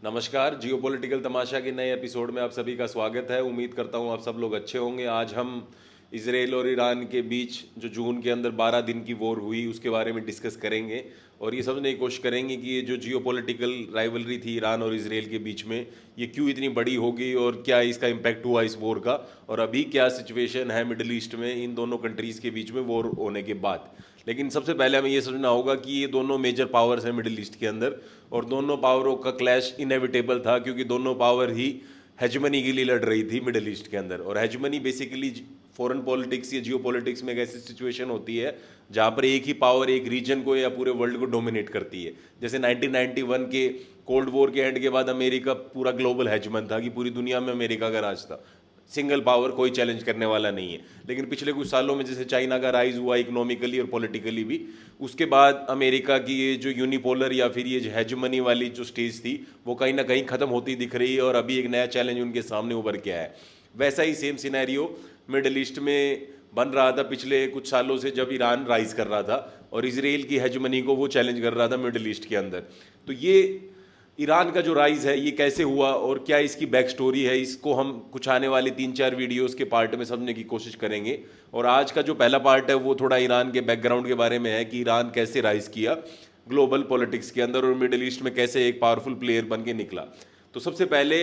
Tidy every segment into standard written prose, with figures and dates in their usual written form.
नमस्कार। जियोपॉलिटिकल तमाशा के नए एपिसोड में आप सभी का स्वागत है। उम्मीद करता हूँ आप सब लोग अच्छे होंगे। आज हम इसराइल और ईरान के बीच जो जून के अंदर 12 दिन की वॉर हुई उसके बारे में डिस्कस करेंगे और ये समझने की कोशिश करेंगे कि ये जो जियोपॉलिटिकल राइवलरी थी ईरान और इसराइल के बीच में ये क्यों इतनी बड़ी हो गई और क्या इसका इम्पैक्ट हुआ इस वॉर का, और अभी क्या सिचुएशन है मिडिल ईस्ट में इन दोनों कंट्रीज़ के बीच में वॉर होने के बाद। लेकिन सबसे पहले हमें ये समझना होगा कि ये दोनों मेजर पावर्स हैं मिडिल ईस्ट के अंदर और दोनों पावरों का क्लैश इनएविटेबल था क्योंकि दोनों पावर ही हेजमनी के लिए लड़ रही थी मिडिल ईस्ट के अंदर। और हेजमनी बेसिकली फॉरेन पॉलिटिक्स या जियो पॉलिटिक्स में एक ऐसी सिचुएशन होती है जहाँ पर एक ही पावर एक रीजन को या पूरे वर्ल्ड को डोमिनेट करती है। जैसे 1991 के कोल्ड वॉर के एंड के बाद अमेरिका पूरा ग्लोबल हेजमन था कि पूरी दुनिया में अमेरिका का राज था, सिंगल पावर, कोई चैलेंज करने वाला नहीं है। लेकिन पिछले कुछ सालों में जैसे चाइना का राइज हुआ इकोनॉमिकली और पॉलिटिकली भी, उसके बाद अमेरिका की ये जो यूनिपोलर या फिर ये जो हेजमनी वाली जो स्टेज थी वो कहीं ना कहीं ख़त्म होती दिख रही है और अभी एक नया चैलेंज उनके सामने उभर के आया है। वैसा ही सेम सिनेरियो मिडल ईस्ट में बन रहा था पिछले कुछ सालों से जब ईरान राइज कर रहा था और इसराइल की हेजमनी को वो चैलेंज कर रहा था मिडल ईस्ट के अंदर। तो ये ईरान का जो राइज है ये कैसे हुआ और क्या इसकी बैक स्टोरी है, इसको हम कुछ आने वाले 3-4 वीडियोस के पार्ट में समझने की कोशिश करेंगे। और आज का जो पहला पार्ट है वो थोड़ा ईरान के बैकग्राउंड के बारे में है कि ईरान कैसे राइज किया ग्लोबल पॉलिटिक्स के अंदर और मिडिल ईस्ट में कैसे एक पावरफुल प्लेयर बन के निकला। तो सबसे पहले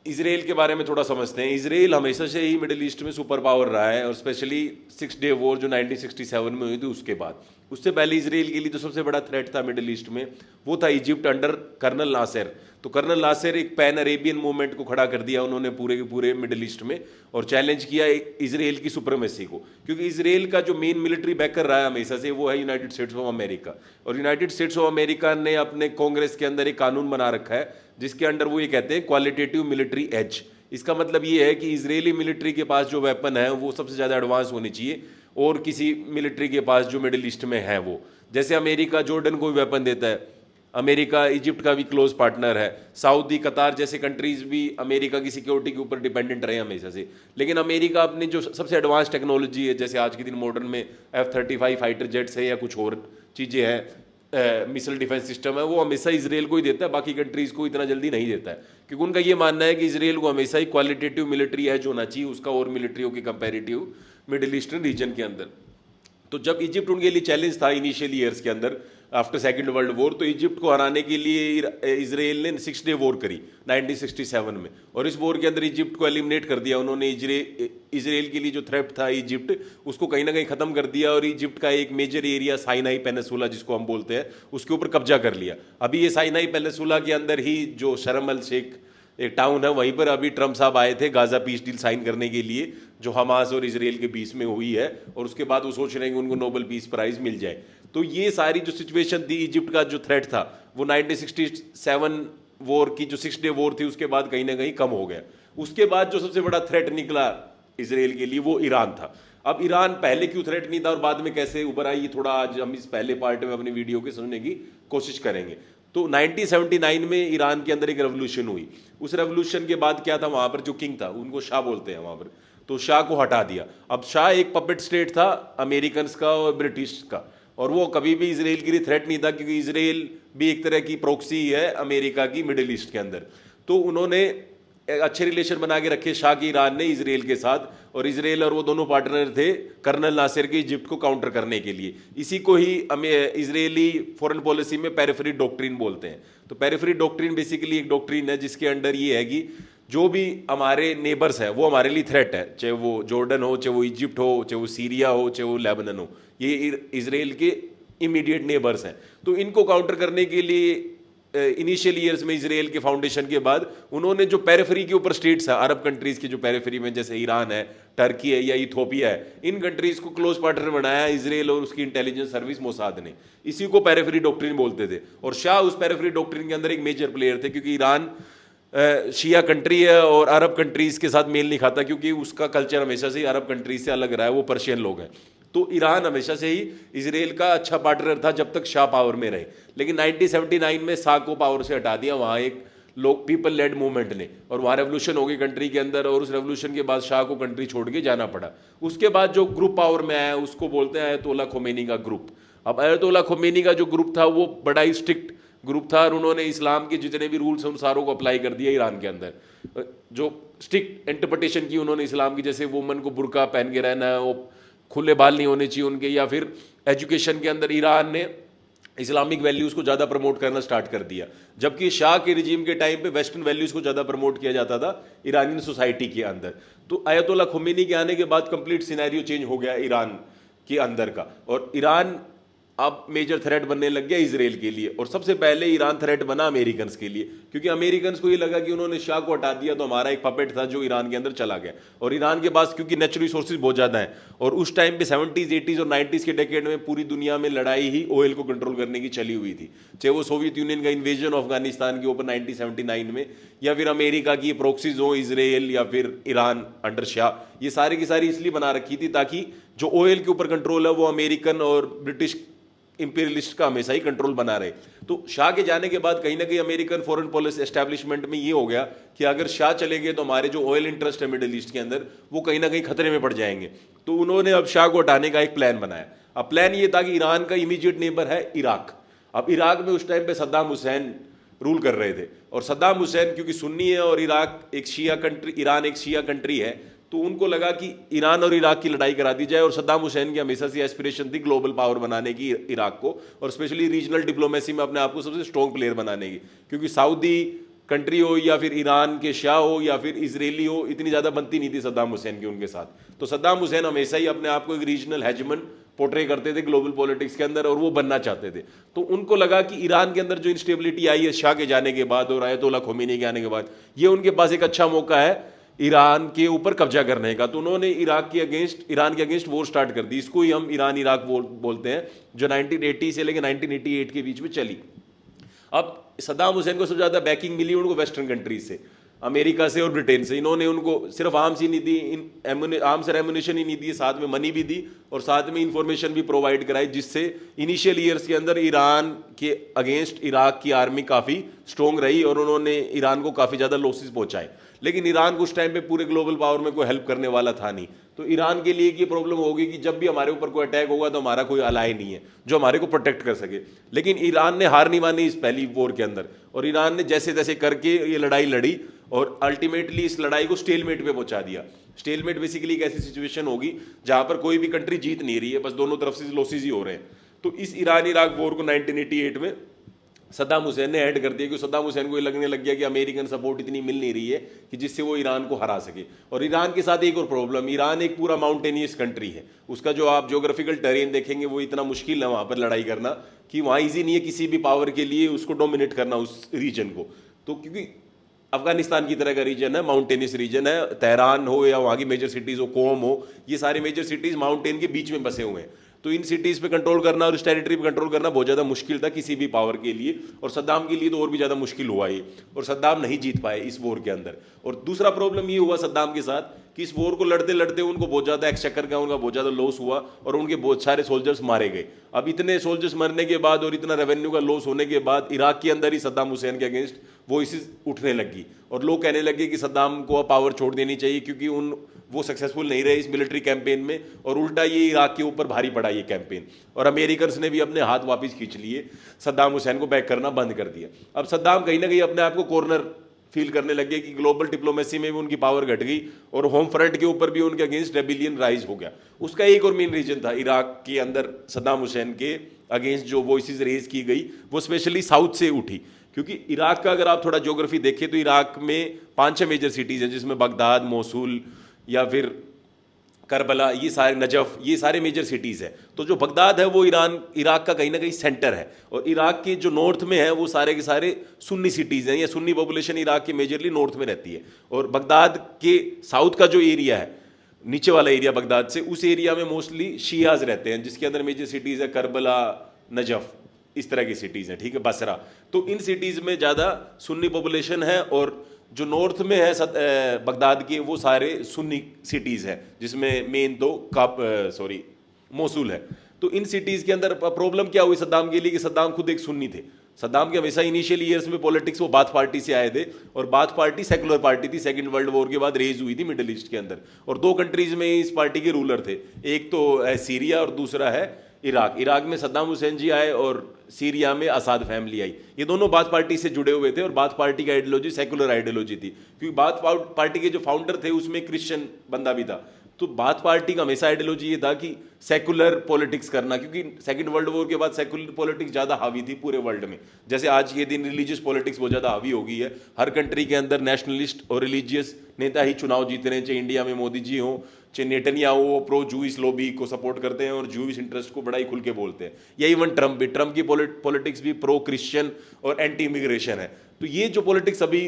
इसराइल के बारे में थोड़ा समझते हैं। इसराइल हमेशा से ही मिडिल ईस्ट में सुपर पावर रहा है और स्पेशली 6 डे वॉर जो 1967 में हुई थी उसके बाद। उससे पहले इसराइल के लिए जो सबसे बड़ा थ्रेट था मिडिल ईस्ट में वो था इजिप्ट अंडर कर्नल नासिर। तो कर्नल नासिर एक पैन अरेबियन मूवमेंट को खड़ा कर दिया उन्होंने पूरे के पूरे मिडिल ईस्ट में और चैलेंज किया इसराइल की सुप्रीमेसी को, क्योंकि इसराइल का जो मेन मिलिट्री बैकर रहा है हमेशा से वो है यूनाइटेड स्टेट्स ऑफ अमेरिका। और यूनाइटेड स्टेट्स ऑफ अमेरिका ने अपने कांग्रेस के अंदर एक कानून बना रखा है जिसके अंडर वो ये कहते हैं क्वालिटेटिव मिलिट्री एज। इसका मतलब ये है कि इजरायली मिलिट्री के पास जो वेपन है वो सबसे ज़्यादा एडवांस होनी चाहिए और किसी मिलिट्री के पास जो मिडिल ईस्ट में है वो। जैसे अमेरिका जॉर्डन को भी वेपन देता है, अमेरिका इजिप्ट का भी क्लोज पार्टनर है, सऊदी कतार जैसे कंट्रीज भी अमेरिका की सिक्योरिटी के ऊपर डिपेंडेंट रहे हमेशा से। लेकिन अमेरिका अपनी जो सबसे एडवांस टेक्नोलॉजी है जैसे आज के दिन मॉडर्न में F-35 फाइटर जेट्स है या कुछ और चीज़ें हैं, मिसाइल डिफेंस सिस्टम है, वो हमेशा इसराइल को ही देता है, बाकी कंट्रीज़ को इतना जल्दी नहीं देता है क्योंकि उनका ये मानना है कि इसराइल को हमेशा ही क्वालिटेटिव मिलिट्री एज होना चाहिए उसका और मिलिट्रियों के कंपेरेटिव मिडिल ईस्टर्न रीजन के अंदर। तो जब इजिप्ट उनके लिए चैलेंज था इनिशियल ईयर्स के अंदर आफ्टर सेकेंड वर्ल्ड वॉर, तो इजिप्ट को हराने के लिए इसराइल ने 6 डे वॉर करी 1967 में और इस वॉर के अंदर इजिप्ट को एलिमिनेट कर दिया उन्होंने। इसराइल के लिए जो थ्रेट था इजिप्ट उसको कहीं ना कहीं ख़त्म कर दिया और इजिप्ट का एक मेजर एरिया साइनाई पेनिसुला जिसको हम बोलते हैं उसके ऊपर कब्जा कर लिया। अभी ये साइनाई पेनिसुला के अंदर ही जो शर्म अल शेख एक टाउन है वहीं पर अभी ट्रम्प साहब आए थे गाजा पीस डील साइन करने के लिए जो हमास और इसराइल के बीच में हुई है और उसके बाद वो सोच रहे हैं कि उनको नोबेल पीस प्राइज मिल जाए। तो ये सारी जो सिचुएशन थी इजिप्ट का जो थ्रेट था वो 1967 वॉर की जो 6 डे वॉर थी उसके बाद कहीं ना कहीं कम हो गया। उसके बाद जो सबसे बड़ा थ्रेट निकला इसराइल के लिए वो ईरान था। अब ईरान पहले क्यों थ्रेट नहीं था और बाद में कैसे उभर आई, ये थोड़ा आज हम इस पहले पार्ट में अपनी वीडियो के समझने की कोशिश करेंगे। तो 1979 में ईरान के अंदर एक रेवोल्यूशन हुई। उस रेवोल्यूशन के बाद क्या था, वहां पर जो किंग था उनको शाह बोलते हैं वहां पर, तो शाह को हटा दिया। अब शाह एक पपेट स्टेट था अमेरिकन का और ब्रिटिश का और वो कभी भी इसराइल के लिए थ्रेट नहीं था क्योंकि इसराइल भी एक तरह की प्रॉक्सी है अमेरिका की मिडिल ईस्ट के अंदर। तो उन्होंने अच्छे रिलेशन बना के रखे शाह की ईरान ने इसराइल के साथ और इसराइल और वो दोनों पार्टनर थे कर्नल नासिर के इजिप्ट को काउंटर करने के लिए। इसी को ही इजरायली फॉरेन पॉलिसी में पेरिफेरी डॉक्ट्रिन बोलते हैं। तो पेरिफेरी डॉक्ट्रिन बेसिकली एक डॉक्ट्रिन है जिसके अंडर ये है कि जो भी हमारे नेबर्स हैं वो हमारे लिए थ्रेट है, चाहे वो जॉर्डन हो, चाहे वो इजिप्ट हो, चाहे वो सीरिया हो, चाहे वो लेबनान हो, ये इसराइल के इमीडिएट नेबर्स हैं। तो इनको काउंटर करने के लिए इनिशियल ईयर्स में इसराइल के फाउंडेशन के बाद उन्होंने जो पेरिफेरी के ऊपर स्टेट्स है अरब कंट्रीज की जो पेरिफेरी में जैसे ईरान है, टर्की है या इथोपिया है, इन कंट्रीज को क्लोज पार्टनर बनाया इसराइल और उसकी इंटेलिजेंस सर्विस मोसाद ने। इसी को पेरिफेरी डॉक्ट्रिन बोलते थे और शाह उस पेरिफेरी डॉक्ट्रिन के अंदर एक मेजर प्लेयर थे क्योंकि ईरान शिया कंट्री है और अरब कंट्रीज के साथ मेल नहीं खाता क्योंकि उसका कल्चर हमेशा से ही अरब कंट्रीज से अलग रहा है, वो पर्शियन लोग हैं। तो ईरान हमेशा से ही इसराइल का अच्छा पार्टनर था जब तक शाह पावर में रहे। लेकिन 1979 में शाह को पावर से हटा दिया वहाँ एक लोग पीपल लेड मूवमेंट ने और वहाँ रेवोल्यूशन हो गई कंट्री के अंदर और उस रेवोल्यूशन के बाद शाह को कंट्री छोड़ के जाना पड़ा। उसके बाद जो ग्रुप पावर में आया उसको बोलते हैं अयतोला खोमेनी का ग्रुप। अब अयतोला खोमेनी का जो ग्रुप था वो बड़ा ही स्ट्रिक्ट ग्रुप था और उन्होंने इस्लाम के जितने भी रूल्स हैं उन सारों को अप्लाई कर दिया ईरान के अंदर। जो स्ट्रिक्ट इंटरप्रिटेशन की उन्होंने इस्लाम की, जैसे वुमन को बुर्का पहन के रहना है, वो खुले बाल नहीं होने चाहिए उनके, या फिर एजुकेशन के अंदर ईरान ने इस्लामिक वैल्यूज़ को ज़्यादा प्रमोट करना स्टार्ट कर दिया। जबकि शाह के रिजीम के टाइम पे वेस्टर्न वैल्यूज़ को ज़्यादा प्रमोट किया जाता था ईरानियन सोसाइटी के अंदर। तो आयतुल्ला खुमैनी के आने के बाद कंप्लीट सिनेरियो चेंज हो गया ईरान के अंदर का, और ईरान अब मेजर थ्रेट बनने लग गया इजराइल के लिए। और सबसे पहले ईरान थ्रेट बना अमेरिकन के लिए, क्योंकि अमेरिकन को ये लगा कि उन्होंने शाह को हटा दिया तो हमारा एक पपेट था जो ईरान के अंदर चला गया। और ईरान के पास क्योंकि नेचुरल रिसोर्सेज बहुत ज़्यादा हैं, और उस टाइम पे 70s 80s और 90s के डेकेड में पूरी दुनिया में लड़ाई ही ऑयल को कंट्रोल करने की चली हुई थी, चाहे वो सोवियत यूनियन का इन्वेजन अफगानिस्तान के ऊपर 1979 में, या फिर अमेरिका की प्रॉक्सीज हो इसराइल या फिर ईरान अंडर शाह। ये सारी की सारी इसलिए बना रखी थी ताकि जो ऑयल के ऊपर कंट्रोल है वो अमेरिकन और ब्रिटिश इंपीरियलिस्ट का हमेशा ही कंट्रोल बना रहे। तो शाह के जाने के बाद कहीं ना कहीं अमेरिकन फॉरेन पॉलिसी एस्टैब्लिशमेंट में ये हो गया कि अगर शाह चले गए तो हमारे जो ऑयल इंटरेस्ट है मिडिल ईस्ट के अंदर वो कहीं ना कहीं खतरे में पड़ जाएंगे। तो उन्होंने अब शाह को हटाने का एक प्लान बनाया। अब प्लान ये था कि ईरान का इमीडिएट नेबर है इराक। अब इराक में उस टाइम पे सद्दाम हुसैन रूल कर रहे थे, और सद्दाम हुसैन क्योंकि सुन्नी है और इराक एक शिया कंट्री, ईरान एक शिया कंट्री है, तो उनको लगा कि ईरान और इराक की लड़ाई करा दी जाए। और सद्दाम हुसैन की हमेशा से एस्पिरेशन थी ग्लोबल पावर बनाने की इराक को, और स्पेशली रीजनल डिप्लोमेसी में अपने आप को सबसे स्ट्रॉन्ग प्लेयर बनाने की, क्योंकि सऊदी कंट्री हो या फिर ईरान के शाह हो या फिर इजरायली हो, इतनी ज़्यादा बनती नहीं थी सद्दाम हुसैन की उनके साथ। तो सद्दाम हुसैन हमेशा ही अपने आप को एक रीजनल हेजमन पोर्ट्रे करते थे ग्लोबल पॉलिटिक्स के अंदर, और वो बनना चाहते थे। तो उनको लगा कि ईरान के अंदर जो इंस्टेबिलिटी आई है शाह के जाने के बाद और आयतुल्ला खुमैनी के आने के बाद, ये उनके पास एक अच्छा मौका है ईरान के ऊपर कब्जा करने का। तो उन्होंने ईरान के अगेंस्ट वॉर स्टार्ट कर दी। इसको ही हम ईरान इराक वॉर बोलते हैं, जो 1980 से लेकर 1988 के बीच में चली। अब सद्दाम हुसैन को सबसे ज़्यादा बैकिंग मिली उनको वेस्टर्न कंट्रीज से, अमेरिका से और ब्रिटेन से। इन्होंने उनको सिर्फ आर्म्स ही नहीं दी, आर्म्स और एमुनेशन ही नहीं दी, साथ में मनी भी दी और साथ में इंफॉर्मेशन भी प्रोवाइड कराई, जिससे इनिशियल ईयर्स के अंदर ईरान के अगेंस्ट इराक की आर्मी काफ़ी स्ट्रॉन्ग रही और उन्होंने ईरान को काफ़ी ज़्यादा लॉसेस पहुंचाए। लेकिन ईरान को उस टाइम पे पूरे ग्लोबल पावर में कोई हेल्प करने वाला था नहीं। तो ईरान के लिए ये प्रॉब्लम होगी कि जब भी हमारे ऊपर कोई अटैक होगा तो हमारा कोई अलाय नहीं है जो हमारे को प्रोटेक्ट कर सके। लेकिन ईरान ने हार नहीं मानी इस पहली वॉर के अंदर, और ईरान ने जैसे तैसे करके ये लड़ाई लड़ी और अल्टीमेटली इस लड़ाई को स्टेलमेट पे पहुंचा दिया। स्टेलमेट बेसिकली एक ऐसी सिचुएशन होगी जहां पर कोई भी कंट्री जीत नहीं रही है, बस दोनों तरफ से लॉसेस ही हो रहे हैं। तो इस ईरान इराक वॉर को 1988 में सद्दाम हुसैन ने ऐड कर दिया, कि सद्दाम हुसैन को ये लगने लग गया कि अमेरिकन सपोर्ट इतनी मिल नहीं रही है कि जिससे वो ईरान को हरा सके। और ईरान के साथ एक और प्रॉब्लम, ईरान एक पूरा माउंटेनियस कंट्री है, उसका जो आप ज्योग्राफिकल टेरेन देखेंगे वो इतना मुश्किल है वहाँ पर लड़ाई करना कि वहाँ ईजी नहीं है किसी भी पावर के लिए उसको डोमिनेट करना उस रीजन को। तो क्योंकि अफगानिस्तान की तरह का रीजन है, माउंटेनियस रीजन है, तेहरान हो या वहाँ की मेजर सिटीज़ हो, कोम हो, ये सारे मेजर सिटीज़ माउंटेन के बीच में बसे हुए हैं। तो इन सिटीज़ पे कंट्रोल करना और इस टेरिटरी पे कंट्रोल करना बहुत ज़्यादा मुश्किल था किसी भी पावर के लिए, और सद्दाम के लिए तो और भी ज़्यादा मुश्किल हुआ ये, और सद्दाम नहीं जीत पाए इस वॉर के अंदर। और दूसरा प्रॉब्लम ये हुआ सद्दाम के साथ कि इस वॉर को लड़ते लड़ते उनको बहुत ज़्यादा एक्सचेकर का उनका बहुत ज़्यादा लॉस हुआ और उनके बहुत सारे सोल्जर्स मारे गए। अब इतने सोल्जर्स मरने के बाद और इतना रेवेन्यू का लॉस होने के बाद इराक के अंदर ही सद्दाम हुसैन के अगेंस्ट वॉइसेस उठने लगी और लोग कहने लगे कि सद्दाम को पावर छोड़ देनी चाहिए क्योंकि वो सक्सेसफुल नहीं रहे इस मिलिट्री कैंपेन में, और उल्टा ये इराक के ऊपर भारी पड़ा ये कैंपेन। और अमेरिकन्स ने भी अपने हाथ वापस खींच लिए, सद्दाम हुसैन को बैक करना बंद कर दिया। अब सद्दाम कहीं ना कहीं अपने आप को कॉर्नर फील करने लगे कि ग्लोबल डिप्लोमेसी में भी उनकी पावर घट गई और होम फ्रंट के ऊपर भी उनके अगेंस्ट रेबिलियन राइज हो गया। उसका एक और मेन रीजन था इराक के अंदर सद्दाम हुसैन के अगेंस्ट जो वॉइसेस रेज की गई वो स्पेशली साउथ से उठी, क्योंकि इराक का अगर आप थोड़ा ज्योग्राफी देखें तो इराक में 5-6 मेजर सिटीज़ हैं जिसमें बगदाद, मोसूल या फिर करबला, ये सारे नजफ, ये सारे मेजर सिटीज़ हैं। तो जो बगदाद है वो इराक का कहीं ना कहीं सेंटर है, और इराक के जो नॉर्थ में है वो सारे के सारे सुन्नी सिटीज़ हैं, या सुन्नी पॉपुलेशन इराक के मेजरली नॉर्थ में रहती है। और बगदाद के साउथ का जो एरिया है, नीचे वाला एरिया बगदाद से, उस एरिया में मोस्टली शियाज रहते हैं जिसके अंदर मेजर सिटीज़ है करबला, नजफ, इस तरह की सिटीज़ हैं, ठीक है, बसरा। तो इन सिटीज़ में ज़्यादा सुन्नी पॉपुलेशन है, और जो नॉर्थ में है बगदाद के वो सारे सुन्नी सिटीज़ हैं जिसमें मेन तो मोसूल है। तो इन सिटीज़ के अंदर प्रॉब्लम क्या हुई सद्दाम के लिए कि सद्दाम खुद एक सुन्नी थे। सद्दाम के हमेशा इनिशियल ईयर्स में पॉलिटिक्स वो बाथ पार्टी से आए थे, और बाथ पार्टी सेकुलर पार्टी थी, सेकंड वर्ल्ड वॉर के बाद रेज हुई थी मिडिल ईस्ट के अंदर, और 2 कंट्रीज में इस पार्टी के रूलर थे, एक तो है सीरिया और दूसरा है इराक इराक में सद्दाम हुसैन जी आए और सीरिया में असाद फैमिली आई। ये दोनों बाथ पार्टी से जुड़े हुए थे और बाथ पार्टी की आइडियोलॉजी सेकुलर आइडियोलॉजी थी, क्योंकि बाथ पार्टी के जो फाउंडर थे उसमें क्रिश्चियन बंदा भी था। तो बाथ पार्टी का हमेशा आइडियोलॉजी ये था कि सेकुलर पॉलिटिक्स करना, क्योंकि सेकंड वर्ल्ड वॉर के बाद सेकुलर पॉलिटिक्स ज़्यादा हावी थी पूरे वर्ल्ड में। जैसे आज के दिन रिलीजियस पॉलिटिक्स बहुत ज़्यादा हावी हो गई है। हर कंट्री के अंदर नेशनलिस्ट और रिलीजियस नेता ही चुनाव जीत रहे हैं, चाहे इंडिया में मोदी जी हो, चाहे नेतन्याहू हो, प्रो जूइश लॉबी को सपोर्ट करते हैं और जूइश इंटरेस्ट को बड़ा ही खुल के बोलते हैं। या इवन ट्रम्प की पॉलिटिक्स भी प्रो क्रिश्चियन और एंटी इमिग्रेशन है। तो ये जो पॉलिटिक्स अभी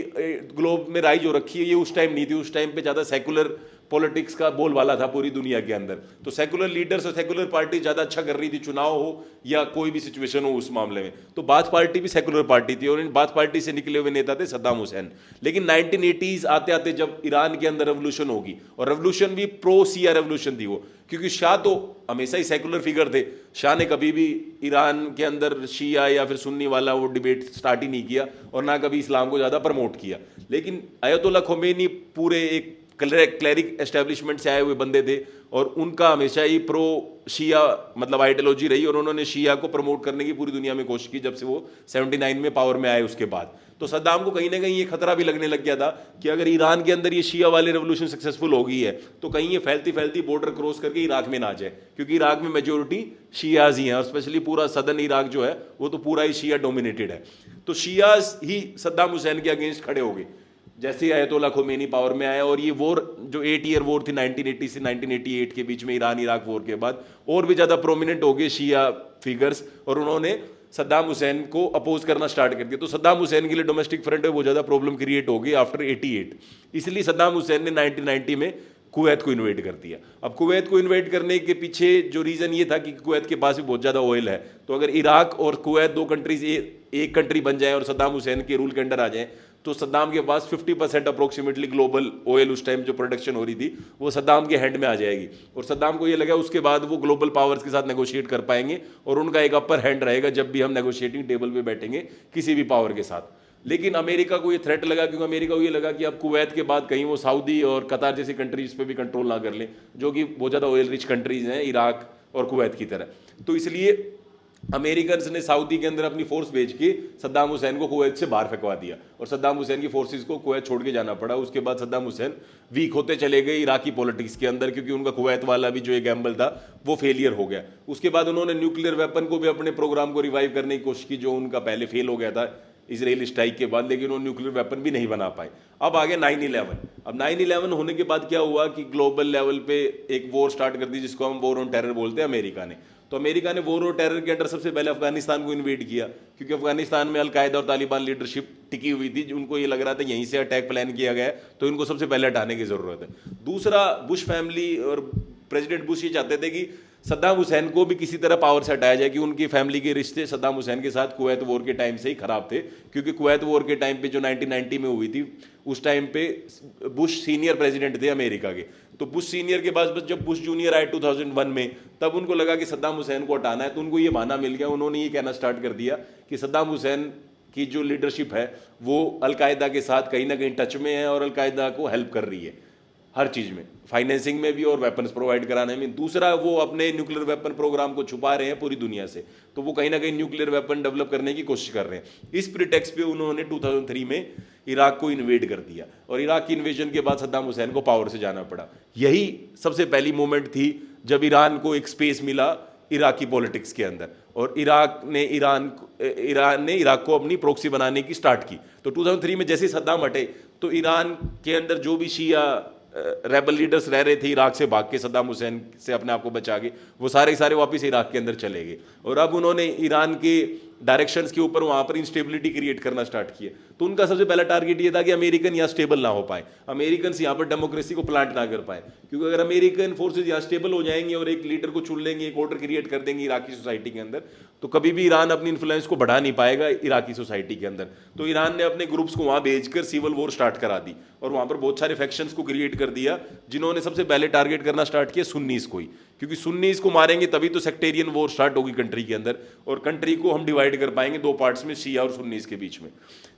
ग्लोब में राइज हो रखी है, ये उस टाइम नहीं थी। उस टाइम पे ज़्यादा सेकुलर पॉलिटिक्स का बोलबाला था पूरी दुनिया के अंदर। तो सेकुलर लीडर्स और सेकुलर पार्टी ज़्यादा अच्छा कर रही थी, चुनाव हो या कोई भी सिचुएशन हो उस मामले में। तो बाथ पार्टी भी सेकुलर पार्टी थी और इन बाथ पार्टी से निकले हुए नेता थे सद्दाम हुसैन। लेकिन 1980s आते आते जब ईरान के अंदर रेवोल्यूशन होगी, और रेवोल्यूशन भी प्रो शिया रेवोल्यूशन थी वो, क्योंकि शाह तो हमेशा ही सेकुलर फिगर थे। शाह ने कभी भी ईरान के अंदर शिया या फिर सुन्नी वाला वो डिबेट स्टार्ट ही नहीं किया और ना कभी इस्लाम को ज़्यादा प्रमोट किया। लेकिन अयतुल्ला खोमेनी पूरे एक क्लैरिक एस्टेब्लिशमेंट से आए हुए बंदे थे और उनका हमेशा ही प्रो शिया मतलब आइडियोलॉजी रही, और उन्होंने शिया को प्रमोट करने की पूरी दुनिया में कोशिश की जब से वो 79 में पावर में आए उसके बाद। तो सद्दाम को कहीं ना कहीं ये खतरा भी लगने लग गया था कि अगर ईरान के अंदर ये शिया वाली रेवोल्यूशन सक्सेसफुल हो गई है तो कहीं ये फैलती फैलती बॉर्डर क्रॉस करके इराक में ना जाए, क्योंकि इराक में मेजोरिटी शियाज ही हैं और स्पेशली पूरा सदर्न इराक जो है वो तो पूरा ही शिया डोमिनेटेड है। तो शियाज ही सद्दाम हुसैन के अगेंस्ट खड़े हो गए जैसे ही अयतुल्ला खोमेनी पावर में आया। और ये वॉर जो 8 ईयर वॉर थी 1980 से 1988 के बीच में, ईरान इराक वॉर के बाद और भी ज़्यादा प्रोमिनेंट हो गए शिया फिगर्स और उन्होंने सद्दाम हुसैन को अपोज करना स्टार्ट कर दिया। तो सद्दाम हुसैन के लिए डोमेस्टिक फ्रंट में बहुत ज़्यादा प्रॉब्लम क्रिएट हो गई आफ्टर 88। इसलिए सद्दाम हुसैन ने 1990 में कुवैत को इन्वेट कर दिया। अब कुवैत को इन्वेट करने के पीछे जो रीज़न ये था कि कुवैत के पास भी बहुत ज़्यादा ऑयल है, तो अगर इराक और कुवैत दो कंट्रीज एक कंट्री बन जाए और सद्दाम हुसैन के रूल के अंडर आ जाए तो सद्दाम के पास 50% अप्रोक्सीमेटली ग्लोबल ऑयल उस टाइम जो प्रोडक्शन हो रही थी वो सद्दाम के हैंड में आ जाएगी। और सद्दाम को ये लगा उसके बाद वो ग्लोबल पावर्स के साथ नेगोशिएट कर पाएंगे और उनका एक अपर हैंड रहेगा जब भी हम नेगोशिएटिंग टेबल पे बैठेंगे किसी भी पावर के साथ। लेकिन अमेरिका को ये थ्रेट लगा, क्योंकि अमेरिका को ये लगा कि अब कुवैत के बाद कहीं वो सऊदी और कतार जैसी कंट्रीज पे भी कंट्रोल ना कर ले, जो कि बहुत ज़्यादा ऑयल रिच कंट्रीज हैं इराक और कुवैत की तरह। तो इसलिए अमेरिकन ने सऊदी के अंदर अपनी फोर्स भेज के सद्दाम हुसैन को कुवैत से बाहर फेंकवा दिया और सद्दाम हुसैन की फोर्सेस को कुवैत छोड़ के जाना पड़ा। उसके बाद सद्दाम हुसैन वीक होते चले गए इराकी पॉलिटिक्स के अंदर, क्योंकि उनका कुवैत वाला भी जो एक गैम्बल था वो फेलियर हो गया। उसके बाद उन्होंने न्यूक्लियर वेपन को भी अपने प्रोग्राम को रिवाइव करने की कोशिश की, जो उनका पहले फेल हो गया था इजराइल स्ट्राइक के बाद, लेकिन वो न्यूक्लियर वेपन भी नहीं बना पाए। अब आ गया 9/11। अब 9/11 होने के बाद क्या हुआ कि ग्लोबल लेवल पे एक वॉर स्टार्ट कर दी जिसको हम वॉर ऑन टेरर बोलते हैं अमेरिका ने। तो अमेरिका ने वॉर ऑन टेरर के अंडर सबसे पहले अफगानिस्तान को इन्वेड किया, क्योंकि अफगानिस्तान में अलकायदा और तालिबान लीडरशिप टिकी हुई थी। उनको ये लग रहा था यहीं से अटैक प्लान किया गया है तो इनको सबसे पहले हटाने की जरूरत है। दूसरा, बुश फैमिली और प्रेसिडेंट बुश ये चाहते थे कि सद्दाम हुसैन को भी किसी तरह पावर से हटाया जाए, कि उनकी फैमिली के रिश्ते सद्दाम हुसैन के साथ कुवैत वॉर के टाइम से ही खराब थे। क्योंकि कुवैत वॉर के टाइम पे जो 1990 में हुई थी उस टाइम पे बुश सीनियर प्रेसिडेंट थे अमेरिका के। तो बुश सीनियर के पास बस जब बुश जूनियर आए 2001 में, तब उनको लगा कि सद्दाम हुसैन को हटाना है, तो उनको ये बहाना मिल गया। उन्होंने ये कहना स्टार्ट कर दिया कि सद्दाम हुसैन की जो लीडरशिप है वो अलकायदा के साथ कहीं ना कहीं टच में है और अलकायदा को हेल्प कर रही है हर चीज़ में, फाइनेंसिंग में भी और वेपन्स प्रोवाइड कराने में। दूसरा, वो अपने न्यूक्लियर वेपन प्रोग्राम को छुपा रहे हैं पूरी दुनिया से, तो वो कहीं ना कहीं न्यूक्लियर वेपन डेवलप करने की कोशिश कर रहे हैं। इस प्रीटेक्स्ट पे उन्होंने 2003 में इराक को इन्वेड कर दिया और इराक की इन्वेजन के बाद सद्दाम हुसैन को पावर से जाना पड़ा। यही सबसे पहली मोमेंट थी जब ईरान को एक स्पेस मिला इराकी पॉलिटिक्स के अंदर, और ईरान ने इराक को अपनी प्रॉक्सी बनाने की स्टार्ट की। तो 2003 में जैसे सद्दाम हटे तो ईरान के अंदर जो भी शिया रेबल लीडर्स रह रहे थे इराक से भाग के सद्दाम हुसैन से अपने आप को बचा के, वो सारे सारे वापस इराक के अंदर चले गए। और अब उन्होंने ईरान के डायरेक्शंस के ऊपर वहाँ पर इंस्टेबिलिटी क्रिएट करना स्टार्ट किया। तो उनका सबसे पहला टारगेट ये था कि अमेरिकन यहाँ स्टेबल ना हो पाए, अमेरिकन यहाँ पर डेमोक्रेसी को प्लांट ना कर पाए। क्योंकि अगर अमेरिकन फोर्सेज यहाँ स्टेबल हो जाएंगे और एक लीडर को चुन लेंगे, एक ऑर्डर क्रिएट कर देंगे इराकी सोसाइटी के अंदर, तो कभी भी ईरान अपनी इन्फ्लुएंस को बढ़ा नहीं पाएगा इराकी सोसाइटी के अंदर। तो ईरान ने अपने ग्रुप्स को वहाँ भेजकर सिविल वॉर स्टार्ट करा दी और वहाँ पर बहुत सारे फैक्शंस को क्रिएट कर दिया, जिन्होंने सबसे पहले टारगेट करना स्टार्ट किया सुन्नीस को ही, क्योंकि सुन्नीस को मारेंगे तभी तो सेक्टेरियन वॉर स्टार्ट होगी कंट्री के अंदर, और कंट्री को हम डिवाइड कर पाएंगे दो पार्ट्स में, शिया और सुन्नीस के बीच में।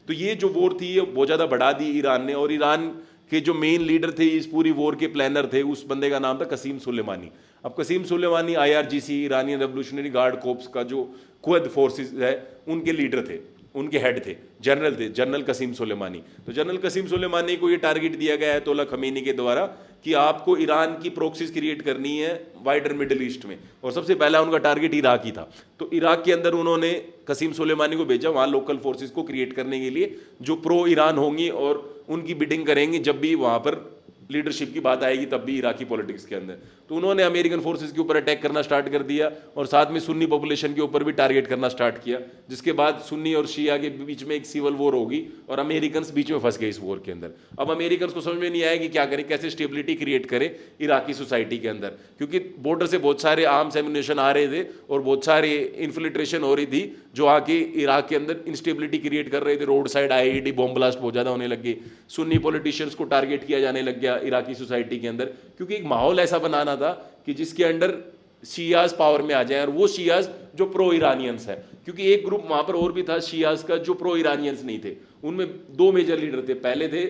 तो ये जो वॉर थी ये बहुत ज़्यादा बढ़ा दी ईरान ने। और ईरान के जो मेन लीडर थे, इस पूरी वॉर के प्लानर थे, उस बंदे का नाम था कसीम सुलेमानी। अब Qasem Soleimani IRGC Iranian revolutionary guard corps का जो क्वद फोर्सेस है उनके लीडर थे, उनके हेड थे, जनरल थे, जनरल कसीम सुलेमानी। तो जनरल कसीम सुलेमानी को ये टारगेट दिया गया है अयतोल्ला खमीनी के द्वारा कि आपको ईरान की प्रॉक्सीज क्रिएट करनी है वाइडर मिडिल ईस्ट में, और सबसे पहला उनका टारगेट इराक ही था। तो इराक के अंदर उन्होंने कसीम सुलेमानी को भेजा वहाँ लोकल फोर्सेज को क्रिएट करने के लिए जो प्रो ईरान होंगी और उनकी बिडिंग करेंगे जब भी वहाँ पर लीडरशिप की बात आएगी, तब भी इराकी पॉलिटिक्स के अंदर। तो उन्होंने अमेरिकन फोर्सेस के ऊपर अटैक करना स्टार्ट कर दिया और साथ में सुन्नी पॉपुलेशन के ऊपर भी टारगेट करना स्टार्ट किया, जिसके बाद सुन्नी और शिया के बीच में एक सिविल वॉर होगी और अमेरिकन बीच में फंस गए इस वॉर के अंदर। अब अमेरिकन को समझ में नहीं आया कि क्या करें, कैसे स्टेबिलिटी क्रिएट करें इराकी सोसाइटी के अंदर, क्योंकि बॉर्डर से बहुत सारे आर्म्स एम्युनिशन आ रहे थे और बहुत सारे इन्फिल्ट्रेशन हो रही थी जो आके इराक के अंदर इंस्टेबिलिटी क्रिएट कर रहे थे। Road side IED bomb blast बहुत ज़्यादा होने लग गए, सुन्नी पॉलिटिशियंस को टारगेट किया जाने लग गया इराकी सोसाइटी के अंदर, क्योंकि एक माहौल ऐसा बनाना था कि जिसके अंडर शियाज पावर में आ जाए, और वो शियाज जो प्रो ईरानियंस है, क्योंकि एक ग्रुप वहां पर और भी था शियाज का जो प्रो ईरानियंस नहीं थे। उनमें दो मेजर लीडर थे, पहले थे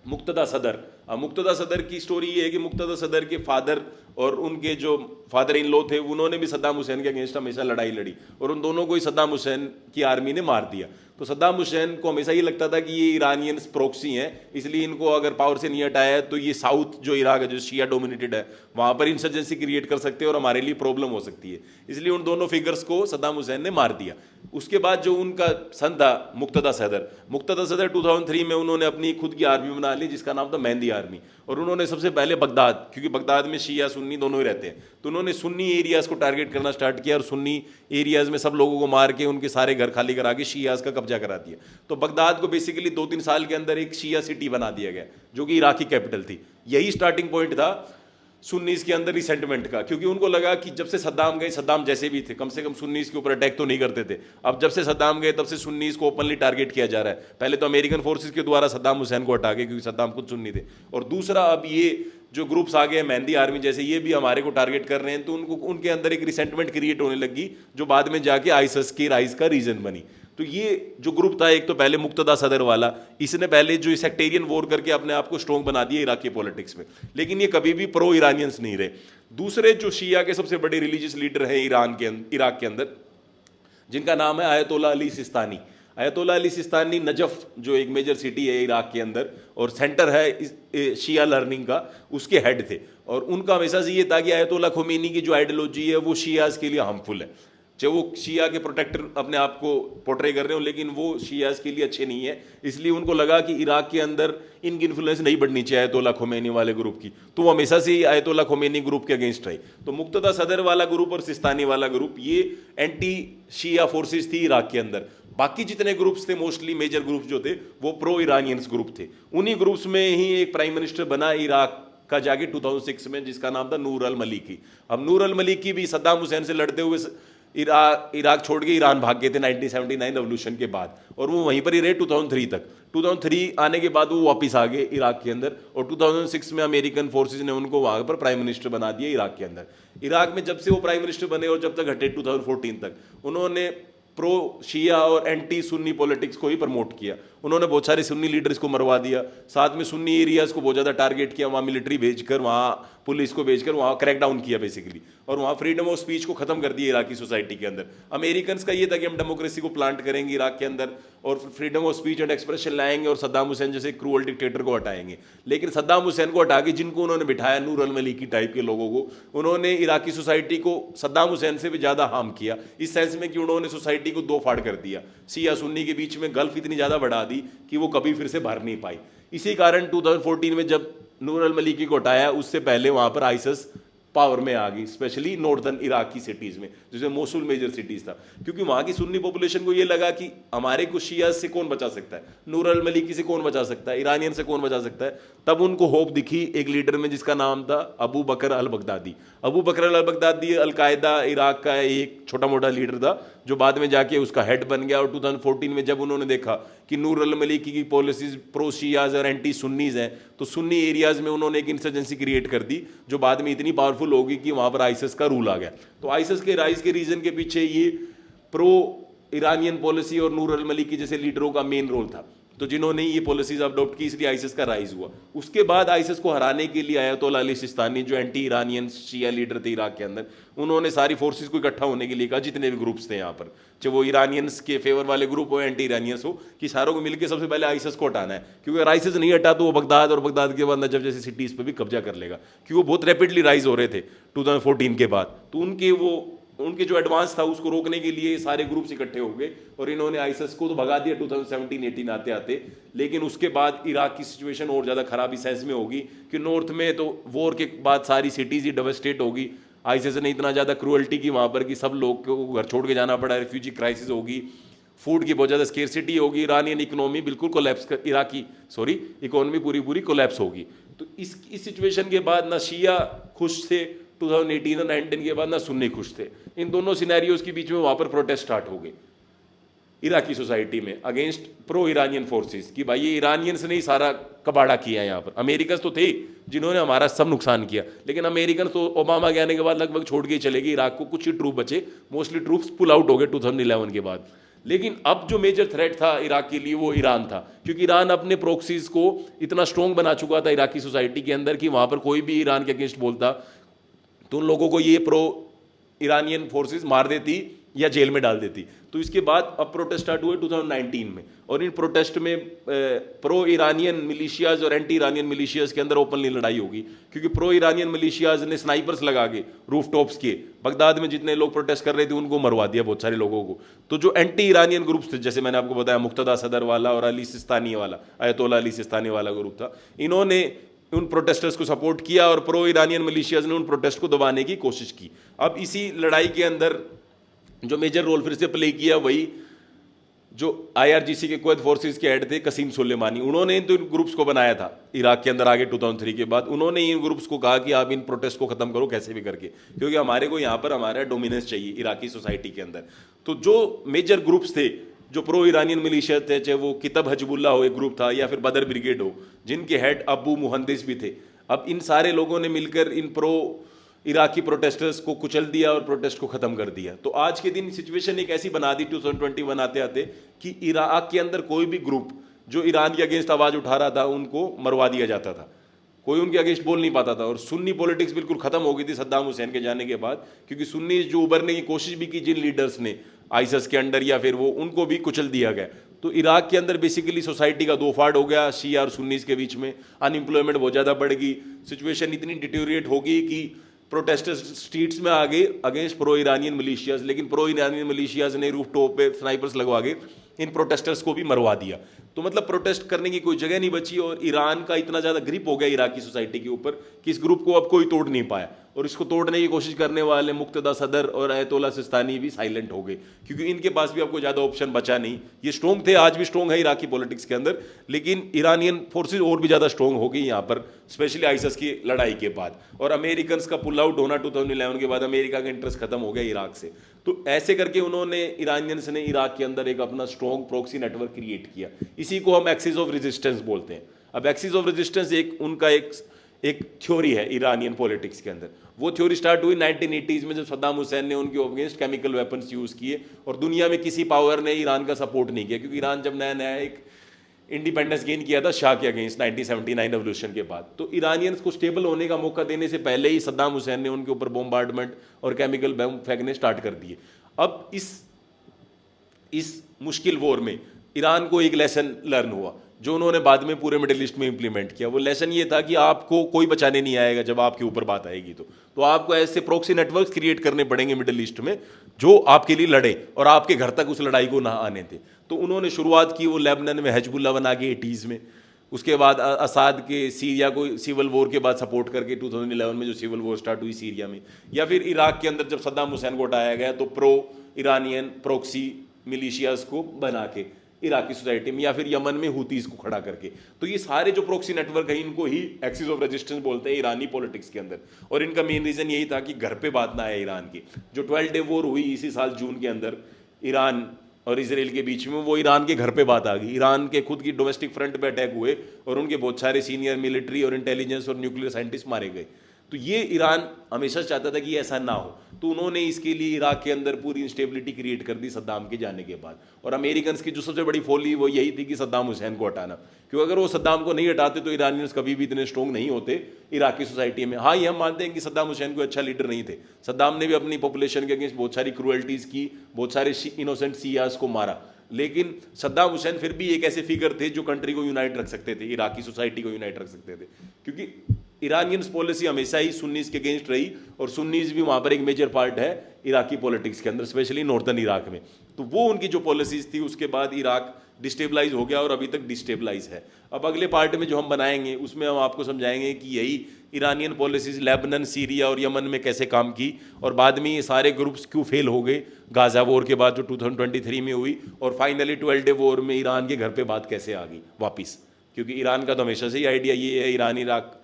मुक्तदा सदर। अब मुक्तदा सदर की स्टोरी ये है कि मुक्तदा सदर के फादर और उनके जो फादर इन लॉ थे उन्होंने भी सद्दाम हुसैन के अगेंस्ट हमेशा लड़ाई लड़ी और उन दोनों को ही सद्दाम हुसैन की आर्मी ने मार दिया। तो सद्दाम हुसैन को हमेशा ये लगता था कि ये ईरानियंस प्रॉक्सी हैं, इसलिए इनको अगर पावर से नहीं हटाया है तो ये साउथ जो इराक है जो शिया डोमिनेटेड है वहाँ पर इंसर्जेंसी क्रिएट कर सकते हैं और हमारे लिए प्रॉब्लम हो सकती है, इसलिए उन दोनों फिगर्स को सद्दाम हुसैन ने मार दिया। उसके बाद जो उनका सन था मुक्तदा सदर 2003 में उन्होंने अपनी खुद की आर्मी बना ली जिसका नाम था मेहंदी आर्मी, और उन्होंने सबसे पहले बगदाद, क्योंकि बगदाद में शिया सुन्नी दोनों ही रहते हैं, तो उन्होंने सुन्नी एरियाज को टारगेट करना स्टार्ट किया और सुन्नी एरियाज में सब लोगों को मार के उनके सारे घर खाली करा के शियाज का कब्जा करा दिया। तो बगदाद को बेसिकली 2-3 साल के अंदर एक शिया सिटी बना दिया गया जो कि इराकी कैपिटल थी। यही स्टार्टिंग पॉइंट था सुन्नीस के अंदर रिसेंटमेंट का, क्योंकि उनको लगा कि जब से सद्दाम गए, सद्दाम जैसे भी थे कम से कम सुन्नीस के ऊपर अटैक तो नहीं करते थे, अब जब से सद्दाम गए तब से सुन्नीस को ओपनली टारगेट किया जा रहा है। पहले तो अमेरिकन फोर्सेस के द्वारा सद्दाम हुसैन को हटा के, क्योंकि सद्दाम खुद सुन्नी थे, और दूसरा अब ये जो ग्रुप्स आ गए मेहंदी आर्मी जैसे, ये भी हमारे को टारगेट कर रहे हैं, तो उनको उनके अंदर एक रिसेंटमेंट क्रिएट होने लगी जो बाद में जाके आईएसआईएस की राइज का रीजन बनी। तो ये जो ग्रुप था, एक तो पहले मुक्तदा सदर वाला, इसने पहले जो सेक्टेरियन वॉर करके अपने आप को स्ट्रॉन्ग बना दिया इराकी पॉलिटिक्स में, लेकिन ये कभी भी प्रो ईरानियंस नहीं रहे। दूसरे जो शिया के सबसे बड़े रिलीजियस लीडर हैं इराक के अंदर, जिनका नाम है Ayatollah Ali Sistani. Ayatollah Ali Sistani Najaf जो एक मेजर सिटी है इराक के अंदर और सेंटर है शिया लर्निंग का, उसके हेड थे, और उनका हमेशा से ये था कि आयतोल्ला खोमेनी की जो आइडियोलॉजी है वो शियाज के लिए हार्मफुल है, चाहे वो शिया के प्रोटेक्टर अपने आप को पोर्ट्रे कर रहे हो, लेकिन वो शियाज के लिए अच्छे नहीं है। इसलिए उनको लगा कि इराक के अंदर इनकी इन्फ्लुएंस नहीं बढ़नी चाहिए आयतोल्ला खोमेनी वाले ग्रुप की, तो वो हमेशा से ही आयतोल्ला खोमेनी ग्रुप के अगेंस्ट रही। तो मुक्तदा सदर वाला ग्रुप और सिस्तानी वाला ग्रुप ये एंटी शिया फोर्सेस थी इराक के अंदर। बाकी जितने ग्रुप्स थे, मोस्टली मेजर ग्रुप्स जो थे वो प्रो ईरानियंस ग्रुप थे। उन्हीं ग्रुप्स में ही एक प्राइम मिनिस्टर बना इराक का जाके 2006 में, जिसका नाम था नूर अल मलिकी। अब नूर अल मलिकी भी सद्दाम हुसैन से लड़ते हुए इराक छोड़ के ईरान भाग गए थे 1979 रेवोल्यूशन के बाद, और वो वहीं पर ही रहे 2003 तक। 2003 आने के बाद वो वापस आ गए इराक के अंदर, और 2006 में अमेरिकन फोर्सेज ने उनको वहाँ पर प्राइम मिनिस्टर बना दिया इराक के अंदर। इराक में जब से वो प्राइम मिनिस्टर बने और जब तक हटे 2014 तक, उन्होंने प्रो शिया और एंटी सुन्नी पॉलिटिक्स को ही प्रमोट किया। उन्होंने बहुत सारे सुन्नी लीडर्स को मरवा दिया, साथ में सुन्नी एरियाज को बहुत ज़्यादा टारगेट किया, वहाँ मिलिट्री भेजकर, वहाँ पुलिस को भेजकर वहाँ क्रैकडाउन किया बेसिकली, और वहाँ फ्रीडम ऑफ स्पीच को खत्म कर दिया इराकी सोसाइटी के अंदर। अमेरिकन्स का ये था कि हम डेमोक्रेसी को प्लांट करेंगे इराक के अंदर और freedom of speech and expression लाएंगे और सद्दाम हुसैन जैसे क्रूअल डिक्टेटर को हटाएंगे। लेकिन सद्दाम हुसैन को हटा के जिनको उन्होंने बिठाया, नूर अल मलिकी टाइप के लोगों को, उन्होंने इराकी सोसाइटी को सद्दाम हुसैन से भी ज़्यादा हार्म किया, इस सेंस में कि उन्होंने सोसाइटी को दो फाड़ कर दिया। शिया सुन्नी के बीच में गल्फ इतनी ज़्यादा बढ़ा दी कि वो कभी फिर से भर नहीं पाई। इसी कारण 2014 में जब नूर अल मलिकी को हटाया, उससे पहले वहाँ पर आईएसआईएस पावर में आ गई, स्पेशली नॉर्दर्न इराक की सिटीज में, जिसमें मोसुल मेजर सिटीज था, क्योंकि वहां की सुन्नी पॉपुलेशन को ये लगा कि हमारे को शिया से कौन बचा सकता है, नूर अल मलिकी से कौन बचा सकता है, ईरानियन से कौन बचा सकता है। तब उनको होप दिखी एक लीडर में जिसका नाम था अबू बकर अल बगदादी। अबू बकर अल बगदादी अलकायदा इराक का एक छोटा मोटा लीडर था जो बाद में जाके उसका हेड बन गया। और 2014 में जब उन्होंने देखा कि नूर अल मलिकी की पॉलिसीज प्रो शियाज और एंटी सुन्नीज हैं, तो सुन्नी एरियाज में उन्होंने एक इंसर्जेंसी क्रिएट कर दी जो बाद में इतनी पावरफुल होगी कि वहां पर आईएसआईएस का रूल आ गया। तो आईएसआईएस के राइज के रीजन के पीछे ये प्रो ईरानियन पॉलिसी और नूर अल मलिकी जैसे लीडरों का मेन रोल था। तो जिन्होंने ये पॉलिसीज अडॉप्ट की, इसलिए आईसिस का राइज हुआ। उसके बाद आईसिस को हराने के लिए अयतोल्ला अली सिस्तानी, जो एंटी ईरानियन शिया लीडर थे इराक के अंदर, उन्होंने सारी फोर्सेस को इकट्ठा होने के लिए कहा, जितने भी ग्रुप्स थे यहाँ पर, चाहे वो ईरानियंस के फेवर वाले ग्रुप हो, एंटी ईरानियंस हो, कि सारों को मिलकर सबसे पहले आईसिस को हटाना है। क्योंकि अगर आईसिस नहीं हटा तो वो बगदाद और बगदाद के बाद नजफ जैसी सिटीज़ पर भी कब्जा कर लेगा, क्योंकि वो बहुत रैपिडली राइज हो रहे थे 2014 के बाद। तो उनके जो एडवांस था उसको रोकने के लिए सारे ग्रुप्स इकट्ठे हो गए और इन्होंने आईसिस को तो भगा दिया 2017-18 आते आते। लेकिन उसके बाद इराक की सिचुएशन और ज़्यादा खराब इस सेंस में होगी कि नॉर्थ में तो वॉर के बाद सारी सिटीज़ ही डेवस्टेट होगी। आईसिस ने इतना ज़्यादा क्रूअल्टी की वहाँ पर कि सब लोग को घर छोड़ के जाना पड़ा, रिफ्यूजी क्राइसिस होगी, फूड की बहुत ज़्यादा स्केर्सिटी होगी, ईरानियन इकोनॉमी बिल्कुल कोलैप्स इकोनॉमी पूरी कोलैप्स होगी। तो इस सिचुएशन के बाद ना शिया खुश थे 2018 और 19 के बाद, ना सुन्नी खुश थे। इन दोनों सिनेरियोज के बीच में वहाँ पर प्रोटेस्ट स्टार्ट हो गए इराकी सोसाइटी में अगेंस्ट प्रो ईरानियन फोर्सेस कि भाई ये ईरानियंस ने ही सारा कबाड़ा किया है यहाँ पर। अमेरिकन तो थे जिन्होंने हमारा सब नुकसान किया, लेकिन अमेरिकन तो ओबामा के आने के बाद लगभग छोड़ के ही चले गए इराक को, कुछ ही ट्रूप बचे, मोस्टली ट्रूप्स पुल आउट हो गए 2011 के बाद। लेकिन अब जो मेजर थ्रेट था इराक के लिए वो ईरान था, क्योंकि ईरान अपने प्रॉक्सीज को इतना स्ट्रॉन्ग बना चुका था इराकी सोसाइटी के अंदर कि वहाँ पर कोई भी ईरान के अगेंस्ट बोलता तो उन लोगों को ये प्रो ईरानियन फोर्सेस मार देती या जेल में डाल देती। तो इसके बाद अब प्रोटेस्ट स्टार्ट हुए 2019 में, और इन प्रोटेस्ट में प्रो ईरानियन मिलिशियाज और एंटी ईरानियन मिलिशियाज के अंदर ओपनली लड़ाई होगी, क्योंकि प्रो ईरानियन मिलिशियाज ने स्नाइपर्स लगा के रूफ टॉप्स के बगदाद में जितने लोग प्रोटेस्ट कर रहे थे उनको मरवा दिया, बहुत सारे लोगों को। तो जो एंटी ईरानियन ग्रुप्स थे, जैसे मैंने आपको बताया मुक्तदा सदर वाला और अली सिस्तानी वाला, अयतोल्ला अली सिस्तानी वाला ग्रुप था, इन्होंने उन प्रोटेस्टर्स को सपोर्ट किया और प्रो ईरानियन मिलिशियाज ने उन प्रोटेस्ट को दबाने की कोशिश की। अब इसी लड़ाई के अंदर जो मेजर रोल फिर से प्ले किया वही जो आईआरजीसी के क्वैद फोर्सेस के हेड थे कसीम सुलेमानी, उन्होंने तो इन ग्रुप्स को बनाया था इराक के अंदर आगे 2003 के बाद। उन्होंने इन ग्रुप्स को कहा कि आप इन प्रोटेस्ट को खत्म करो कैसे भी करके, क्योंकि हमारे को यहाँ पर हमारा डोमिनेंस चाहिए इराकी सोसाइटी के अंदर। तो जो मेजर ग्रुप्स थे जो प्रो ईरानियन मिलिशिया थे, चाहे वो कितब हजबुल्ला हो एक ग्रुप था या फिर बदर ब्रिगेड हो जिनके हेड अबू मुहंदिस भी थे, अब इन सारे लोगों ने मिलकर इन प्रो इराकी प्रोटेस्टर्स को कुचल दिया और प्रोटेस्ट को खत्म कर दिया। तो आज के दिन सिचुएशन एक ऐसी बना दी 2021 आते आते कि इराक के अंदर कोई भी ग्रुप जो ईरान के अगेंस्ट आवाज उठा रहा था उनको मरवा दिया जाता था, कोई उनके अगेंस्ट बोल नहीं पाता था। और सुन्नी पॉलिटिक्स बिल्कुल खत्म हो गई थी सद्दाम हुसैन के जाने के बाद, क्योंकि सुन्नी जो उभरने की कोशिश भी की जिन लीडर्स ने आईएसआईएस के अंडर या फिर वो, उनको भी कुचल दिया गया। तो इराक के अंदर बेसिकली सोसाइटी का दो फाड़ हो गया शिया और सुन्नीस के बीच में, अनएम्प्लॉयमेंट बहुत ज़्यादा बढ़ गई, सिचुएशन इतनी डिटेरिएट हो गई कि प्रोटेस्टर्स स्ट्रीट्स में आ गए अगेंस्ट प्रो ईरानियन मिलिशियाज, लेकिन प्रो ईरानियन मिलिशियाज ने रूफ टॉप पे स्नाइपर्स लगवा के इन प्रोटेस्टर्स को भी मरवा दिया। तो मतलब प्रोटेस्ट करने की कोई जगह नहीं बची और ईरान का इतना ज़्यादा ग्रिप हो गया इराकी सोसाइटी के ऊपर कि इस ग्रुप को अब कोई तोड़ नहीं पाया। और इसको तोड़ने की कोशिश करने वाले मुक्तदा सदर और अयतोल्ला सिस्तानी भी साइलेंट हो गए, क्योंकि इनके पास भी आपको ज़्यादा ऑप्शन बचा नहीं। ये स्ट्रॉन्ग थे, आज भी स्ट्रॉन्ग है इराकी पॉलिटिक्स के अंदर, लेकिन ईरानियन फोर्सेज और भी ज़्यादा स्ट्रॉन्ग हो गई यहाँ पर, स्पेशली आईएसआईएस की लड़ाई के बाद। और अमेरिकन का पुल आउट होना 2011 के बाद अमेरिका का इंटरेस्ट खत्म हो गया इराक से। तो ऐसे करके उन्होंने ईरानियंस ने इराक के अंदर एक अपना स्ट्रॉन्ग प्रॉक्सी नेटवर्क क्रिएट किया। इसी को हम एक्सिस ऑफ रेजिस्टेंस बोलते हैं। अब एक्सिस ऑफ रेजिस्टेंस उनका एक थ्योरी है ईरानियन पॉलिटिक्स के अंदर। वो थ्योरी स्टार्ट हुई 1980s में, जब सद्दाम हुसैन ने उनके अगेंस्ट केमिकल वेपन्स यूज़ किए और दुनिया में किसी पावर ने ईरान का सपोर्ट नहीं किया, क्योंकि ईरान जब नया नया एक इंडिपेंडेंस गेन किया था शाह के अगेंस्ट 1979 रेवोल्यूशन के बाद, तो ईरानियंस को स्टेबल होने का मौका देने से पहले ही सद्दाम हुसैन ने उनके ऊपर बॉम्बार्डमेंट और केमिकल बम फेंकने स्टार्ट कर दिए। अब इस मुश्किल वॉर में ईरान को एक लेसन लर्न हुआ जो उन्होंने बाद में पूरे मिडिल ईस्ट में इंप्लीमेंट किया। वो लेसन ये था कि आपको कोई बचाने नहीं आएगा जब आपके ऊपर बात आएगी, तो आपको ऐसे प्रॉक्सी नेटवर्क्स क्रिएट करने पड़ेंगे मिडिल ईस्ट में जो आपके लिए लड़े और आपके घर तक उस लड़ाई को ना आने थे। तो उन्होंने शुरुआत की वो लेबनान में हिजबुल्लाह बना के 80s में, उसके बाद असाद के सीरिया को सिविल वॉर के बाद सपोर्ट करके 2011 में जो सिविल वॉर स्टार्ट हुई सीरिया में, या फिर इराक के अंदर जब सद्दाम हुसैन को हटाया गया तो प्रो ईरानियन प्रॉक्सी मिलिशियाज को बना के इराकी सोसाइटी में, या फिर यमन में हुतीज को खड़ा करके। तो ये सारे जो प्रॉक्सी नेटवर्क है इनको ही एक्सिस ऑफ रेजिस्टेंस बोलते हैं ईरानी पॉलिटिक्स के अंदर। और इनका मेन रीजन यही था कि घर पे बात ना आए ईरान की। जो 12 डे वॉर हुई इसी साल जून के अंदर ईरान और इसराइल के बीच में, वो ईरान के घर पे बात आ गई। ईरान के खुद की डोमेस्टिक फ्रंट पे अटैक हुए और उनके बहुत सारे सीनियर मिलिट्री और इंटेलिजेंस और न्यूक्लियर साइंटिस्ट मारे गए। तो ये ईरान हमेशा चाहता था कि ऐसा ना हो, तो उन्होंने इसके लिए इराक के अंदर पूरी इंस्टेबिलिटी क्रिएट कर दी सद्दाम के जाने के बाद। और अमेरिकन की जो सबसे बड़ी फोली वो यही थी कि सद्दाम हुसैन को हटाना, क्योंकि अगर वो सद्दाम को नहीं हटाते तो ईरानियंस कभी भी इतने स्ट्रॉन्ग नहीं होते इराकी सोसाइटी में। हाँ, ये हम मानते हैं कि सद्दाम हुसैन कोई अच्छा लीडर नहीं थे, सद्दाम ने भी अपनी पॉपुलेशन के अगेंस्ट बहुत सारी क्रूअल्टीज़ की, बहुत सारे इनोसेंट सियास को मारा, लेकिन सद्दाम हुसैन फिर भी एक ऐसे फिगर थे जो कंट्री को यूनाइट रख सकते थे, इराकी सोसाइटी को यूनाइट रख सकते थे, क्योंकि ईरानियंस पॉलिसी हमेशा ही सुन्नीस के अगेंस्ट रही, और सुन्नीस भी वहाँ पर एक मेजर पार्ट है इराकी पॉलिटिक्स के अंदर, स्पेशली नॉर्दर्न इराक में। तो वो उनकी जो पॉलिसीज थी, उसके बाद इराक डिस्टेबलाइज हो गया और अभी तक डिस्टेबलाइज है। अब अगले पार्ट में जो हम बनाएंगे उसमें हम आपको समझाएंगे कि यही ईरानियन पॉलिसीज लेबनान, सीरिया और यमन में कैसे काम की, और बाद में ये सारे ग्रुप्स क्यों फेल हो गए गाजा वॉर के बाद जो 2023 में हुई, और फाइनली 12 डे वॉर में ईरान के घर पे बात कैसे आ गई वापिस। क्योंकि ईरान का तो हमेशा से ही आइडिया ये है ईरान इराक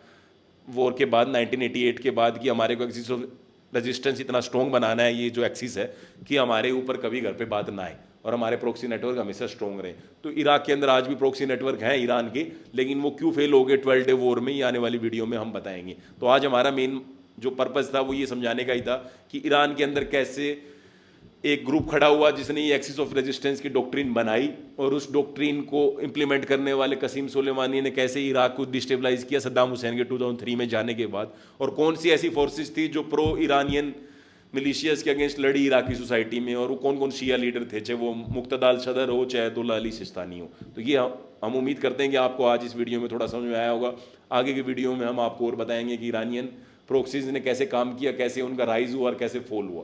वॉर के बाद 1988 के बाद कि हमारे को एक्सिस ऑफ रेजिस्टेंस इतना स्ट्रॉन्ग बनाना है, ये जो एक्सिस है कि हमारे ऊपर कभी घर पे बात ना आए और हमारे प्रोक्सी नेटवर्क हमेशा स्ट्रॉन्ग रहे। तो इराक के अंदर आज भी प्रोक्सी नेटवर्क हैं ईरान के, लेकिन वो क्यों फेल हो गए 12 डे वॉर में, ये आने वाली वीडियो में हम बताएंगे। तो आज हमारा मेन जो पर्पज़ था वो ये समझाने का ही था कि ईरान के अंदर कैसे एक ग्रुप खड़ा हुआ जिसने ये एक्सिस ऑफ रेजिस्टेंस की डॉक्ट्रिन बनाई, और उस डॉक्ट्रिन को इम्प्लीमेंट करने वाले कसीम सुलेमानी ने कैसे इराक को डिस्टेबलाइज किया सद्दाम हुसैन के 2003 में जाने के बाद, और कौन सी ऐसी फोर्सेस थी जो प्रो ईरानियन मिलिशियस के अगेंस्ट लड़ी इराकी सोसाइटी में, और वो कौन कौन शिया लीडर थे, चाहे वो मुक्तदा अल सदर हो चाहे अयतुल्लाह अली सिस्तानी हो। तो ये हम उम्मीद करते हैं कि आपको आज इस वीडियो में थोड़ा समझ में आया होगा। आगे की वीडियो में हम आपको और बताएंगे कि ईरानियन प्रोक्सीज ने कैसे काम किया, कैसे उनका राइज हुआ और कैसे फॉल हुआ।